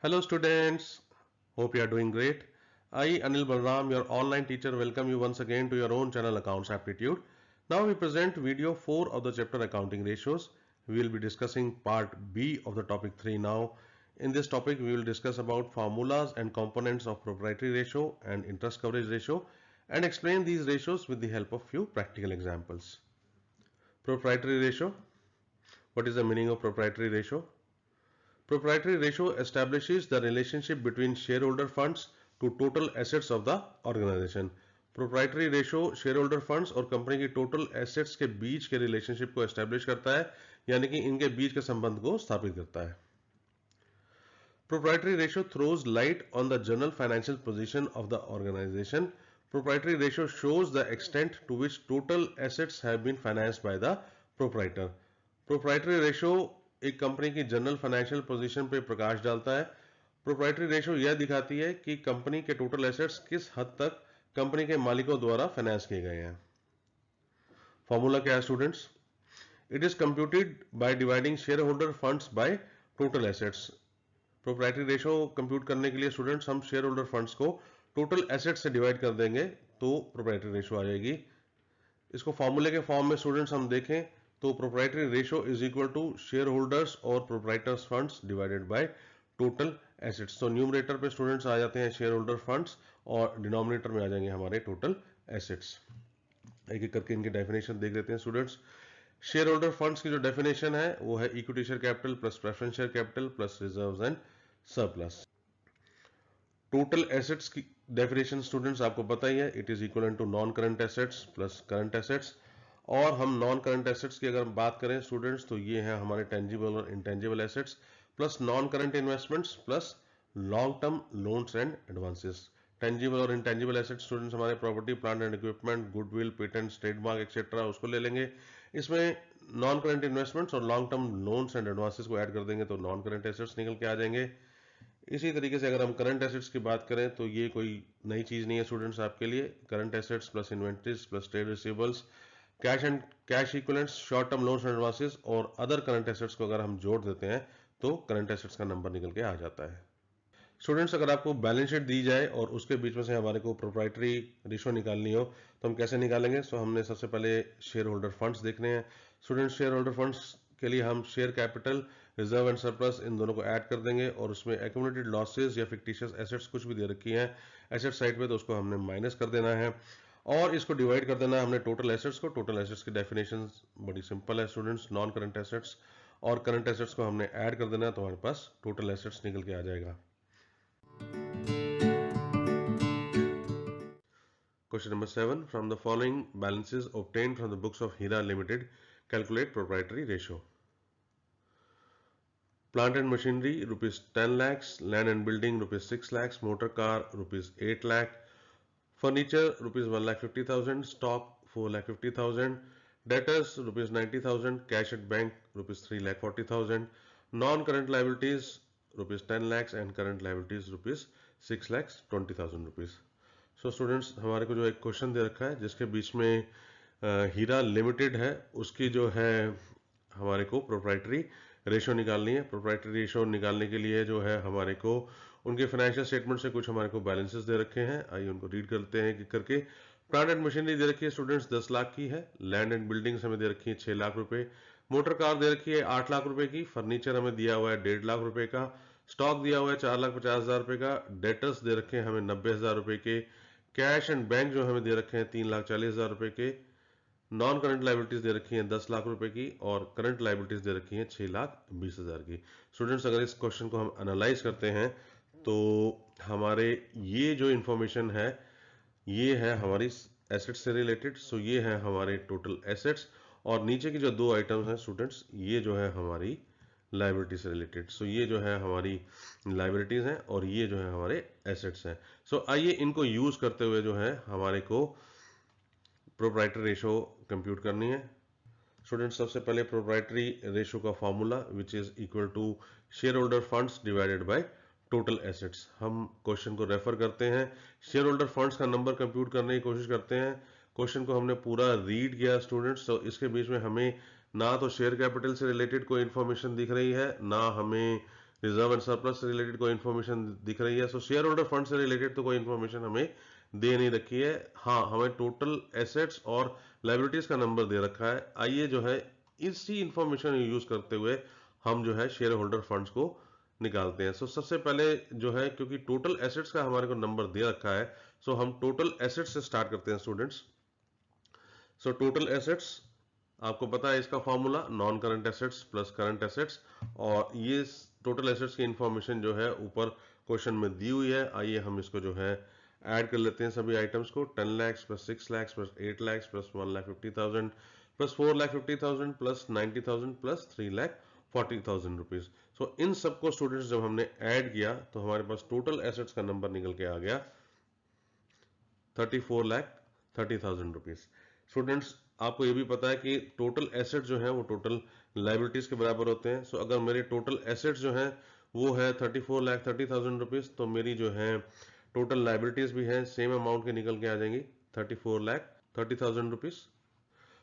Hello students, hope you are doing great. I, Anil Balram, your online teacher, welcome you once again to your own channel Accounts Aptitude. Now we present video 4 of the chapter Accounting Ratios. We will be discussing part B of the topic 3 now. In this topic we will discuss about formulas and components of proprietary ratio and interest coverage ratio and explain these ratios with the help of few practical examples. Proprietary ratio. What is the meaning of proprietary ratio? Proprietary ratio establishes the relationship between shareholder funds to total assets of the organization. Proprietary ratio share holder funds और company की total assets के बीच के relationship को establish करता है, यानी कि इनके बीच के संबंध को स्थापित करता है. Proprietary ratio throws light on the general financial position of the organization. Proprietary ratio shows the extent to which total assets have been financed by the proprietor. Proprietary ratio एक कंपनी की जनरल फाइनेंशियल पोजीशन पे प्रकाश डालता है. Proprietary ratio यह दिखाती है कि company के टोटल एसेट्स किस हद तक कंपनी के मालिकों द्वारा फाइनेंस किए गए हैं. फॉर्मूला क्या है students? It is computed by dividing share holder funds bye total assets. Proprietary ratio compute करने के लिए स्टूडेंट्स हम शेयर होल्डर फंड्स को टोटल एसेट्स से डिवाइड कर देंगे तो प्रोप्राइटरी रेशियो आ जाएगी. इसको फॉर्मूले के फॉर्म में स्टूडेंट्स हम देखें तो proprietary ratio is equal to shareholders और proprietors funds divided by total assets. तो न्यूमरेटर पे स्टूडेंट्स आ जाते हैं शेयर होल्डर फंड्स और डिनोमिनेटर में आ जाएंगे हमारे टोटल एसेट्स. एक एक करके इनकी डेफिनेशन देख लेते हैं स्टूडेंट्स. शेयर होल्डर फंड्स की जो डेफिनेशन है वो है equity share capital plus preference share capital plus reserves and surplus. Total assets की डेफिनेशन स्टूडेंट्स आपको पता ही है, it is equal to non current assets plus current assets. और हम नॉन करंट एसेट्स की अगर बात करें स्टूडेंट्स तो ये है हमारे टेंजिबल और intangible assets plus non current investments plus long term loans and advances. Tangible और इंटेंजिबल एसेट्स स्टूडेंट्स हमारे property plant and equipment, goodwill, patents, trademark etcetera उसको ले लेंगे. इसमें नॉन करंट इन्वेस्टमेंट्स और long term loans and advances को add कर देंगे तो नॉन करंट एसेट्स निकल के आ जाएंगे. इसी तरीके से अगर हम करंट एसेट्स की बात करें तो ये कोई नई चीज नहीं है स्टूडेंट्स आपके लिए. Current assets plus inventories plus trade receivables, cash and cash equivalents, short term loans and advances और अदर करंट एसेट्स को अगर हम जोड़ देते हैं तो करंट एसेट्स का नंबर निकल के आ जाता है. स्टूडेंट्स अगर आपको बैलेंस शीट दी जाए और उसके बीच में से हमारे को प्रोप्राइटरी रेशियो निकालनी हो तो हम कैसे निकालेंगे? सो हमने सबसे पहले शेयर होल्डर फंड्स देखने हैं. स्टूडेंट्स शेयर होल्डर फंड्स के लिए हम share capital, reserve and surplus इन दोनों को ऐड कर देंगे और उसमें एक्यूमुलेटेड लॉसेस या फिक्टिशियस एसेट्स कुछ भी दे रखी हैं एसेट साइड पे तो उसको हमने माइनस कर देना है और इसको डिवाइड कर देना है हमने टोटल एसेट्स को. टोटल एसेट्स की डेफिनेशन बड़ी सिंपल है स्टूडेंट्स, नॉन करंट एसेट्स और करंट एसेट्स को हमने ऐड कर देना है तो हमारे पास टोटल एसेट्स निकल के आ जाएगा. Question number 7. From the following balances obtained from the books of Hira Limited, calculate proprietary ratio. Plant and machinery rupees 10 lakhs, land and building rupees 6 lakhs, motor car rupees 8 lakh, furniture rupees 1 lakh 50,000, stock 4 lakh 50,000, debtors rupees 90,000, cash at bank rupees 3 lakh 40,000, non-current liabilities rupees 10 lakhs and current liabilities rupees 6 lakhs 20,000 rupees. So students हमारे को जो एक question दे रखा है जिसके बीच में हीरा limited है उसकी जो है हमारे को प्रोप्राइटरी रेशियो निकालनी है. प्रोप्राइटरी रेशियो निकालने के लिए जो है हमारे को उनके फाइनेंशियल स्टेटमेंट से कुछ हमारे को बैलेंसेस दे रखे हैं. आइए उनको रीड करते हैं कि करके. प्लांट एंड मशीनरी दे रखी है स्टूडेंट्स 10 लाख की है, लैंड एंड बिल्डिंग्स हमें दे रखी है 6 लाख रुपए, मोटर कार दे रखी है 8 लाख रुपए की, फर्नीचर हमें दिया हुआ है 1.5 लाख रुपए का, स्टॉक दिया हुआ है 4,50,000 रुपए का, डेटर्स दे रखे हैं हमें 90,000 रुपए के, कैश एंड बैंक जो हमें दे रखे हैं 3,40,000 रुपए के, नॉन करंट लाइबिलिटीज दे रखी हैं 10 लाख रुपए की और करंट लाइबिलिटीज दे रखी हैं 6,20,000 की. स्टूडेंट्स अगर इस क्वेश्चन को हम एनालाइज करते हैं तो हमारे ये जो इंफॉर्मेशन है ये है हमारी एसेट्स से रिलेटेड. सो ये है हमारे टोटल एसेट्स और नीचे की जो दो आइटम्स हैं स्टूडेंट्स ये जो है हमारी लाइबिलिटी से रिलेटेड. सो ये जो है हमारी लाइबिलिटीज हैं और ये जो है हमारे एसेट्स हैं. सो आइए इनको यूज करते हुए जो है हमारे को प्रोप्राइटरी रेशियो कंप्यूट करनी है. स्टूडेंट्स सबसे पहले प्रोप्राइटरी रेशियो का formula which is equal to share holder funds divided by total assets. हम क्वेश्चन को रेफर करते हैं, शेयर होल्डर फंड्स का नंबर कंप्यूट करने की कोशिश करते हैं. क्वेश्चन को हमने पूरा रीड किया स्टूडेंट्स, तो इसके बीच में हमें ना तो शेयर कैपिटल से रिलेटेड कोई इंफॉर्मेशन दिख रही है ना हमें रिजर्व एंड सरप्लस से रिलेटेड कोई इन्फॉर्मेशन दिख रही है। सो शेयर होल्डर फंड से रिलेटेड तो कोई इन्फॉर्मेशन हमें दे नहीं रखी है। हाँ, हमें टोटल एसेट्स और लाइबिलिटीज का नंबर दे रखा है। आइए जो है इसी इंफॉर्मेशन यूज करते हुए हम जो है शेयर होल्डर फंड्स को निकालते हैं। सो सबसे पहले जो है, क्योंकि टोटल एसेट्स का हमारे को नंबर दे रखा है, सो हम टोटल एसेट्स से स्टार्ट करते हैं स्टूडेंट्स। सो टोटल एसेट्स, आपको पता है इसका formula non current assets plus current assets, और ये टोटल एसेट्स की इंफॉर्मेशन जो है ऊपर क्वेश्चन में दी हुई है। आइए हम इसको जो है ऐड कर लेते हैं सभी आइटम्स को। 10 lakhs plus 6 lakhs plus 8 lakhs plus 1,50,000 plus 4,50,000 plus 90,000 plus 3,40,000 rupees. So इन सबको स्टूडेंट्स जब हमने ऐड किया तो हमारे पास टोटल एसेट्स का नंबर निकल के आ गया 34,30,000 रुपीज। स्टूडेंट्स, आपको ये भी पता है कि टोटल एसेट जो है वो टोटल लाइबिलिटीज के बराबर होते हैं। सो अगर मेरे टोटल एसेट्स जो है वो है 34,30,000 रुपीज, तो मेरी जो है टोटल लाइबिलिटीज भी है सेम अमाउंट के निकल के आ जाएंगी 34,30,000 रुपीज।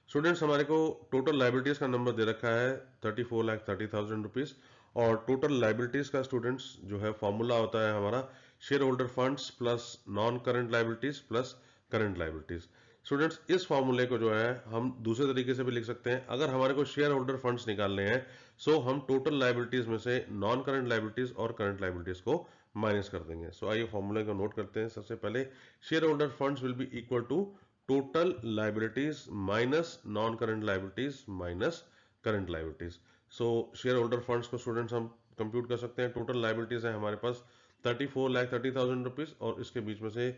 स्टूडेंट्स, हमारे को टोटल लाइबिलिटीज का नंबर दे रखा है 34,30,000 रुपीज, और टोटल लाइबिलिटीज का स्टूडेंट्स जो है फॉर्मूला होता है हमारा share holder funds plus non current liabilities plus current liabilities. Students, इस फॉर्मूले को जो है हम दूसरे तरीके से भी लिख सकते हैं। अगर हमारे को शेयर होल्डर फंड्स निकालने हैं, सो हम टोटल लाइबिलिटीज में से नॉन करंट लाइबिलिटीज और करंट लाइबिलिटीज को माइनस कर देंगे। सो आइए फॉर्मूले को नोट करते हैं। सबसे पहले share holder funds will be equal to total liabilities minus non current liabilities minus current liabilities. So share holder funds को स्टूडेंट्स हम कंप्यूट कर सकते हैं। टोटल लाइबिलिटीज है हमारे पास 34,30,000 रुपीज, और इसके बीच में से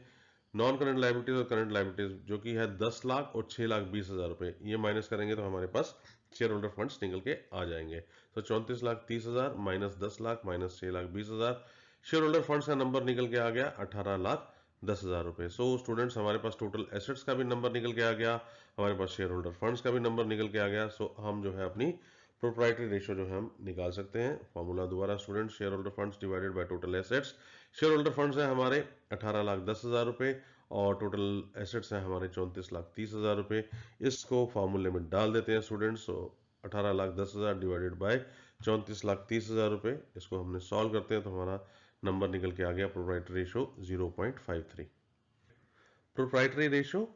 नॉन करंट लाइबिलिटीज और करंट लाइबिलिटीज जो कि है 10 लाख और 6,20,000 रुपए, ये माइनस करेंगे तो हमारे पास शेयर होल्डर फंड्स निकल के आ जाएंगे। तो 34,30,000 minus 10 lakh minus 6,20,000, share holder funds का नंबर निकल के आ गया 18,10,000 रुपए। सो स्टूडेंट्स, हमारे पास टोटल एसेट्स का भी नंबर निकल के आ गया, हमारे पास शेयर होल्डर फंड्स का भी नंबर निकल के आ गया। सो हम जो है अपनी प्रोप्राइटरी रेशियो जो है हम निकाल सकते हैं। फॉर्मूला दोबारा student, share holder funds divided by total assets. Share holder funds है हमारे 18,10,000 रुपए, और टोटल एसेट्स है हमारे 34,30,000 रुपए। इसको फॉर्मूले में डाल देते हैं स्टूडेंट्स। सो 18,10,000 डिवाइडेड बाय 34,30,000 रुपए, इसको हमने सॉल्व करते हैं तो हमारा नंबर निकल के आ गया proprietary ratio 0.53। Proprietary ratio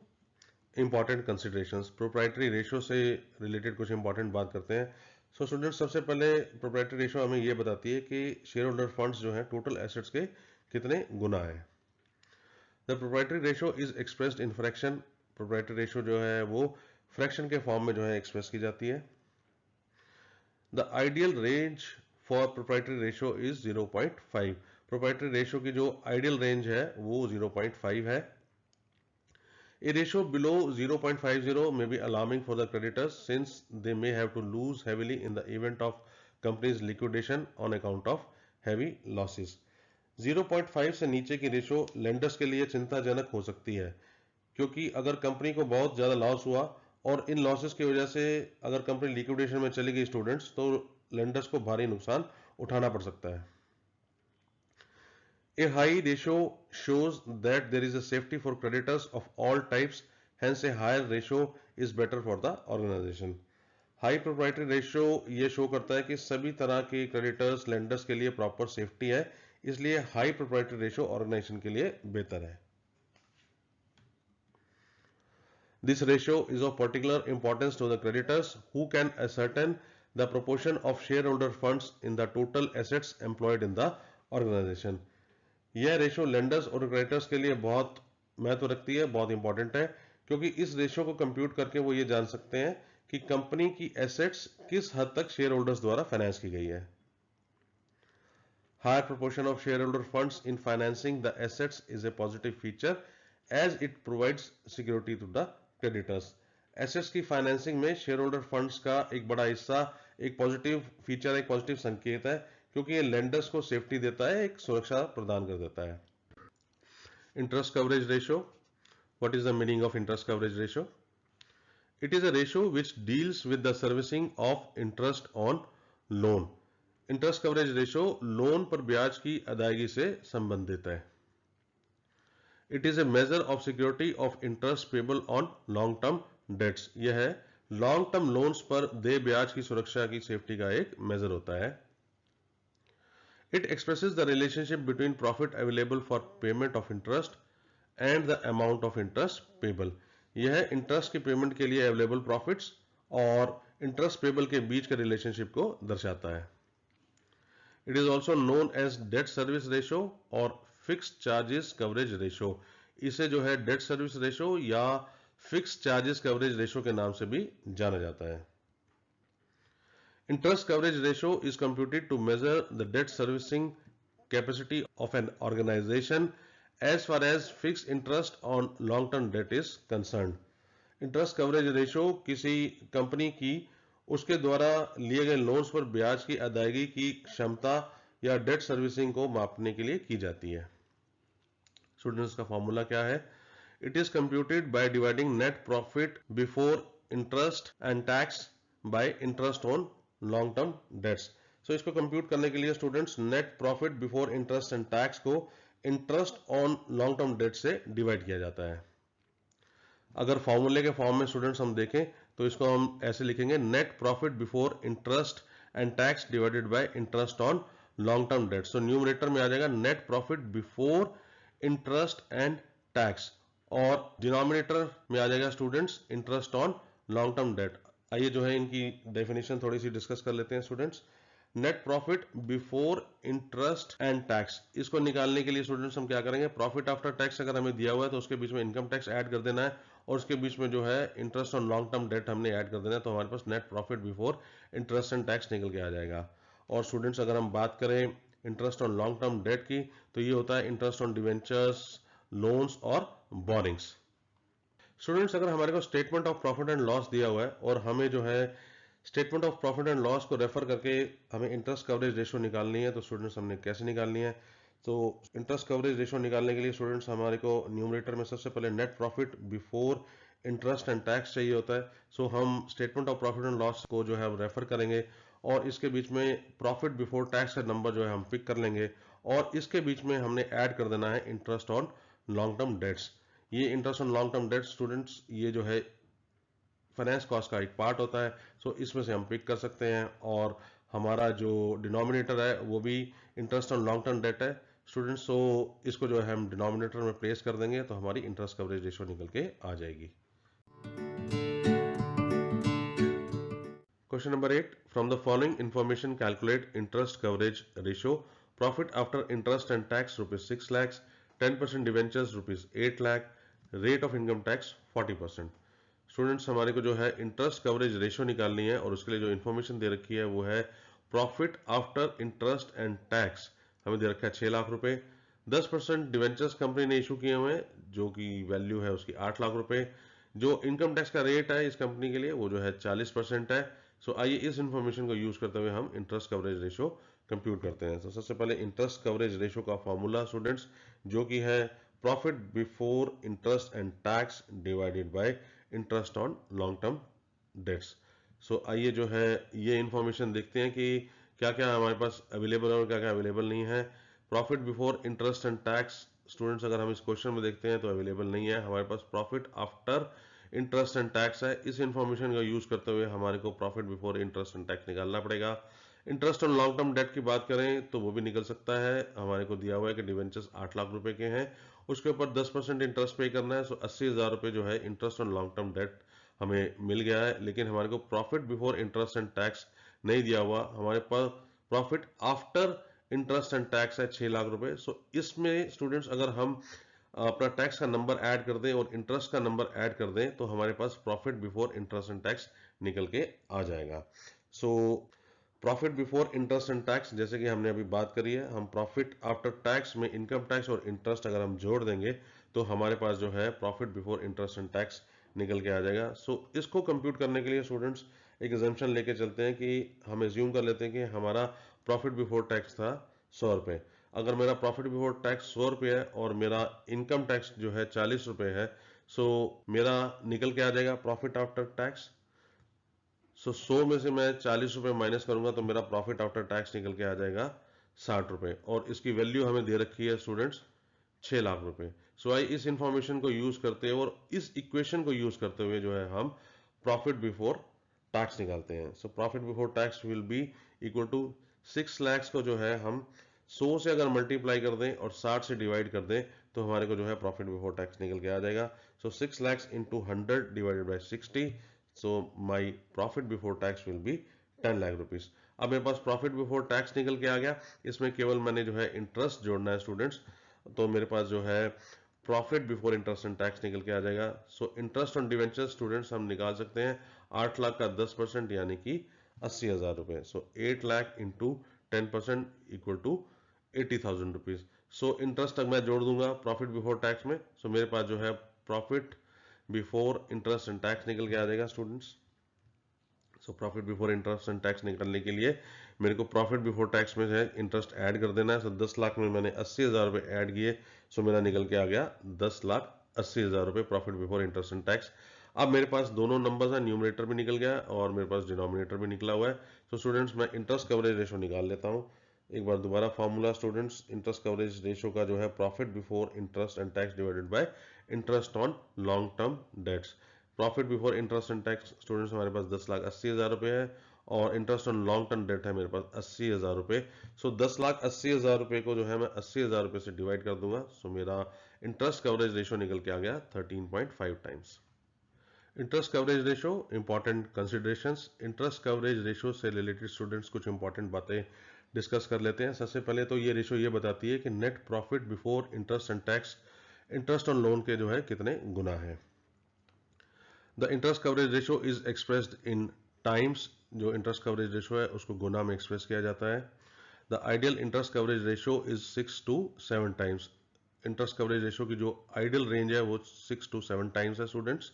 important considerations. Proprietary ratio से रिलेटेड कुछ इंपॉर्टेंट बात करते हैं। सो स्टूडेंट्स, सबसे पहले प्रोप्राइटरी रेशियो हमें ये बताती है कि शेयर होल्डर फंड्स जो है टोटल एसेट्स के कितने गुना है। The proprietary ratio is expressed in fraction. Proprietary ratio जो है वो फ्रैक्शन के फॉर्म में जो है एक्सप्रेस की जाती है। The ideal range for proprietary ratio is 0.5। Proprietary ratio की जो आइडियल रेंज है वो 0.5 है। A ratio below 0.50 may be alarming for the creditors since they may have to lose heavily in the event of company's liquidation on account of heavy losses. 0.5 से नीचे की ratio lenders के लिए चिंताजनक हो सकती है, क्योंकि अगर कंपनी को बहुत ज़्यादा लॉस हुआ और इन लॉसेस की वजह से अगर कंपनी लिक्विडेशन में चली गई स्टूडेंट्स, तो लेंडर्स को भारी नुकसान उठाना पड़ सकता है। A high ratio shows that there is a safety for creditors of all types, hence a higher ratio is better for the organization. High proprietary ratio ये शो करता है कि सभी तरह के क्रेडिटर्स लेंडर्स के लिए प्रॉपर सेफ्टी है, इसलिए हाई प्रोप्राइटरी रेशियो ऑर्गेनाइजेशन के लिए बेहतर है। This ratio is of particular importance to the creditors who can ascertain the proportion of shareholder funds in the total assets employed in the organization. यह ratio lenders और creditors के लिए बहुत महत्व रखती है, बहुत इंपॉर्टेंट है, क्योंकि इस रेशो को कंप्यूट करके वो ये जान सकते हैं कि कंपनी की एसेट्स किस हद तक शेयर होल्डर्स द्वारा फाइनेंस की गई है। Higher proportion of share holder funds in financing the assets is a positive feature as it provides security to the creditors. Assets की फाइनेंसिंग में शेयर होल्डर फंड्स का एक बड़ा हिस्सा एक पॉजिटिव फीचर, एक पॉजिटिव संकेत है, क्योंकि ये लेंडर्स को सेफ्टी देता है, एक सुरक्षा प्रदान कर देता है। Interest coverage ratio, what is the meaning of interest coverage ratio? It is a ratio which deals with the servicing of interest on loan. Interest coverage ratio loan पर ब्याज की अदायगी से संबंधित है। It is a measure of security of interest payable on long term dates. यह है long term loans पर दे ब्याज की सुरक्षा की सेफ्टी का एक मेजर होता है। It expresses the relationship between profit available for payment of interest and the amount of interest payable. यह इंटरेस्ट की पेमेंट के लिए अवेलेबल प्रॉफिट्स और इंटरेस्ट पेबल के बीच के रिलेशनशिप को दर्शाता है. It is also known as debt service ratio और फिक्स चार्जेस कवरेज रेशो. इसे जो है डेट सर्विस रेशो या फिक्स चार्जेस कवरेज रेशो के नाम से भी जाना जाता है. Interest coverage ratio is computed to measure the debt servicing capacity of an organization as far as fixed interest on long-term debt is concerned. Interest coverage ratio किसी company की उसके द्वारा लिए गए लोन्स पर ब्याज की अदायगी की क्षमता या डेट सर्विसिंग को मापने के लिए की जाती है. स्टूडेंट्स का फॉर्मूला क्या है? It is computed by dividing net profit before interest and tax by interest on long term debts. So इसको कंप्यूट करने के लिए students net profit before interest and tax को interest on long term debt से divide किया जाता है. अगर फॉर्मूले के फॉर्म में स्टूडेंट्स हम देखें तो इसको हम ऐसे लिखेंगे net profit before interest and tax divided by interest on long term date. So numerator में आ जाएगा net profit before interest and tax और डिनोमिनेटर में आ जाएगा students interest on long term date. आइए जो है इनकी डेफिनेशन थोड़ी सी डिस्कस कर लेते हैं students. Net profit before interest and tax, इसको निकालने के लिए स्टूडेंट्स हम क्या करेंगे? प्रॉफिट आफ्टर टैक्स अगर हमें दिया हुआ है तो उसके बीच में इनकम टैक्स ऐड कर देना है और उसके बीच में जो है interest on long term debt हमने ऐड कर देना है, तो हमारे पास net profit before interest and tax निकल के आ जाएगा. और स्टूडेंट्स अगर हम बात करें interest on long term debt की तो ये होता है इंटरेस्ट ऑन डिवेंचर्स, लोन्स और बोरिंग्स. स्टूडेंट्स अगर हमारे को statement of profit and loss दिया हुआ है और हमें जो है statement of profit and loss को रेफर करके हमें इंटरेस्ट कवरेज रेशो निकालनी है, तो स्टूडेंट्स हमने कैसे निकालनी है? तो इंटरेस्ट कवरेज रेशो निकालने के लिए स्टूडेंट्स हमारे को न्यूमरेटर में सबसे पहले net profit before interest and tax चाहिए होता है. सो हम statement of profit and loss को जो है हम रेफर करेंगे और इसके बीच में प्रॉफिट बिफोर टैक्स का नंबर जो है हम पिक कर लेंगे और इसके बीच में हमने ऐड कर देना है interest on long term debts. ये interest on long term debts students ये जो है फाइनेंस कॉस्ट का एक पार्ट होता है. सो इसमें से हम पिक कर सकते हैं और हमारा जो डिनोमिनेटर है वो भी interest on long term date है स्टूडेंट्स. सो इसको जो है हम डिनोमिनेटर में प्लेस कर देंगे तो हमारी इंटरेस्ट कवरेज रेशो निकल के आ जाएगी. Question number 8. From the following information calculate interest coverage ratio. Profit after interest and tax ₹6 lakhs, 10% debentures ₹8 lakh, rate of income tax 40%. Students हमारे को जो है इंटरेस्ट कवरेज रेशो निकालनी है और उसके लिए जो इन्फॉर्मेशन दे रखी है वो है profit after interest and tax हमें दे रखा है 6 लाख रुपए. 10% डिवेंचर्स कंपनी ने इशू किए हुए हैं जो कि वैल्यू है उसकी 8 लाख रुपए. जो इनकम टैक्स का रेट है इस कंपनी के लिए वो जो है 40% है. सो आइए इस इंफॉर्मेशन को यूज करते हुए हम इंटरेस्ट कवरेज रेशो कंप्यूट करते हैं. तो सबसे पहले इंटरेस्ट कवरेज रेशो का फॉर्मूला स्टूडेंट्स जो कि है profit before interest and tax divided by interest on long term debts. So आइए जो है ये इंफॉर्मेशन देखते हैं कि क्या क्या हमारे पास अवेलेबल है और क्या क्या अवेलेबल नहीं है. Profit before interest and tax students अगर हम इस क्वेश्चन में देखते हैं तो अवेलेबल नहीं है. हमारे पास profit after interest and tax है. इस इंफॉर्मेशन का यूज करते हुए हमारे को profit before interest and tax निकालना पड़ेगा. Interest on long term debt की बात करें तो वो भी निकल सकता है. हमारे को दिया हुआ है कि डिवेंचर्स 8 लाख रुपए के हैं, उसके ऊपर 10% इंटरेस्ट पे करना है. सो 80,000 रुपए जो है interest on long term debt हमें मिल गया है. लेकिन हमारे को profit before interest and tax नहीं दिया हुआ. हमारे पास profit after interest and tax है 6 लाख रुपए. सो इसमें स्टूडेंट्स अगर हम अपना टैक्स का नंबर ऐड कर दें और इंटरेस्ट का नंबर ऐड कर दें तो हमारे पास profit before interest and tax निकल के आ जाएगा. So profit before interest and tax जैसे कि हमने अभी बात करी है, हम प्रॉफिट आफ्टर टैक्स में इनकम टैक्स और इंटरेस्ट अगर हम जोड़ देंगे तो हमारे पास जो है profit before interest and tax निकल के आ जाएगा. सो इसको कंप्यूट करने के लिए स्टूडेंट्स एक एग्जम्पशन लेके चलते हैं कि हम एज्यूम कर लेते हैं कि हमारा प्रॉफिट बिफोर टैक्स था 100 रुपए. अगर मेरा प्रॉफिट बिफोर टैक्स 100 रुपये है और मेरा इनकम टैक्स जो है 40 रुपये है, सो मेरा निकल के आ जाएगा प्रॉफिट आफ्टर टैक्स. सो 100 में से मैं 40 रुपये माइनस करूंगा तो मेरा प्रॉफिट आफ्टर टैक्स निकल के आ जाएगा 60 रुपये और इसकी वैल्यू हमें दे रखी है स्टूडेंट्स 6 लाख रुपए. सो आई इस इंफॉर्मेशन को यूज करते हैं और इस इक्वेशन को यूज करते हुए जो है हम प्रॉफिट बिफोर टैक्स निकालते हैं. So profit before tax will be equal to 6 lakh को जो है हम 100 से अगर मल्टीप्लाई कर दें और 60 से डिवाइड कर दें तो हमारे को जो है प्रॉफिट बिफोर टैक्स निकल के आ जाएगा. सो 6 lakhs into 100 divided by 60. So my profit before tax will B 10 lakh rupees. अब मेरे पास प्रॉफिट बिफोर टैक्स निकल के आ गया. इसमें केवल मैंने जो है इंटरेस्ट जोड़ना है स्टूडेंट्स. तो मेरे पास जो है profit before interest and tax निकल के आ जाएगा. So interest on debenture students हम निकाल सकते हैं 8 लाख का 10% यानी कि 80,000 रुपए. So 8 lakh into 10% equal to 80,000 rupees. So interest तक मैं जोड़ दूंगा प्रॉफिट बिफोर टैक्स में. सो मेरे पास जो है profit before interest and tax निकल के आ जाएगा students. So profit before interest and tax निकालने के लिए मेरे को प्रॉफिट बिफोर टैक्स में है इंटरेस्ट ऐड कर देना है. सो 10 लाख में मैंने 80,000 रुपए ऐड किए. सो मेरा निकल के आ गया 10,80,000 रुपए profit before interest and tax. अब मेरे पास दोनों नंबर्स हैं, न्यूमरेटर भी निकल गया और मेरे पास डिनोमिनेटर भी निकला हुआ है. तो स्टूडेंट्स मैं इंटरेस्ट कवरेज रेशो निकाल लेता हूँ. एक बार दोबारा formula students, interest coverage ratio का जो है profit before interest and tax divided by interest on long term dates. Profit before interest and tax students हमारे पास 10,80,000 रुपए है और interest on long term date है मेरे पास 80,000 रुपए. सो 10,80,000 रुपए को जो है मैं 80,000 रुपए से डिवाइड कर दूंगा. सो मेरा इंटरेस्ट कवरेज रेशो निकल के आ गया 13.5 times. Interest coverage ratio important considerations. Interest coverage ratio से रिलेटेड स्टूडेंट्स कुछ इंपॉर्टेंट बातें डिस्कस कर लेते हैं. सबसे पहले तो ये रेशो ये बताती है कि net profit before interest and tax interest on loan के जो है कितने गुना है. The interest coverage ratio is expressed in times. जो इंटरेस्ट कवरेज रेशो है उसको गुना में एक्सप्रेस किया जाता है. The ideal interest coverage ratio is 6 to 7 times. Interest coverage ratio की जो आइडियल रेंज है वो 6 to 7 टाइम्स है students.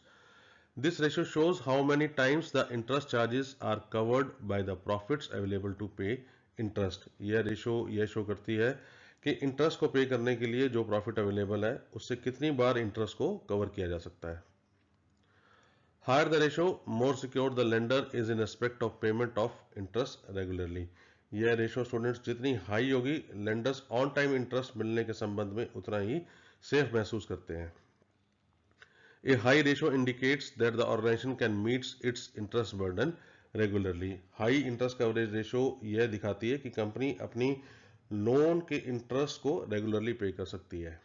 This ratio shows how many times the interest charges are covered by the profits available to pay interest. यह ratio यह show करती है कि इंटरेस्ट को पे करने के लिए जो प्रॉफिट अवेलेबल है उससे कितनी बार इंटरेस्ट को कवर किया जा सकता है. Higher the ratio, more secure the lender is in respect of payment of interest regularly. यह रेशो स्टूडेंट्स जितनी हाई होगी लेंडर्स ऑन टाइम इंटरेस्ट मिलने के संबंध में उतना ही सेफ महसूस करते हैं. A high ratio indicates that the organization can meet its interest burden regularly. High interest coverage ratio यह दिखाती है कि कंपनी अपनी लोन के इंटरेस्ट को रेगुलरली पे कर सकती है.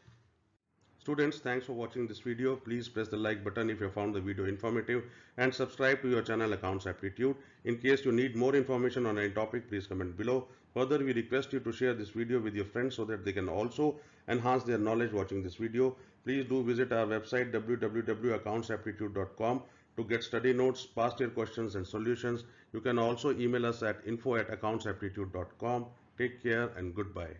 Students, thanks for watching this video. Please press the like button if you found the video informative and subscribe to your channel Accounts Aptitude. In case you need more information on any topic, please comment below. Further, we request you to share this video with your friends so that they can also enhance their knowledge watching this video. Please do visit our website www.accountsaptitude.com to get study notes, past year questions and solutions. You can also email us at info@accountsaptitude.com. Take care and goodbye.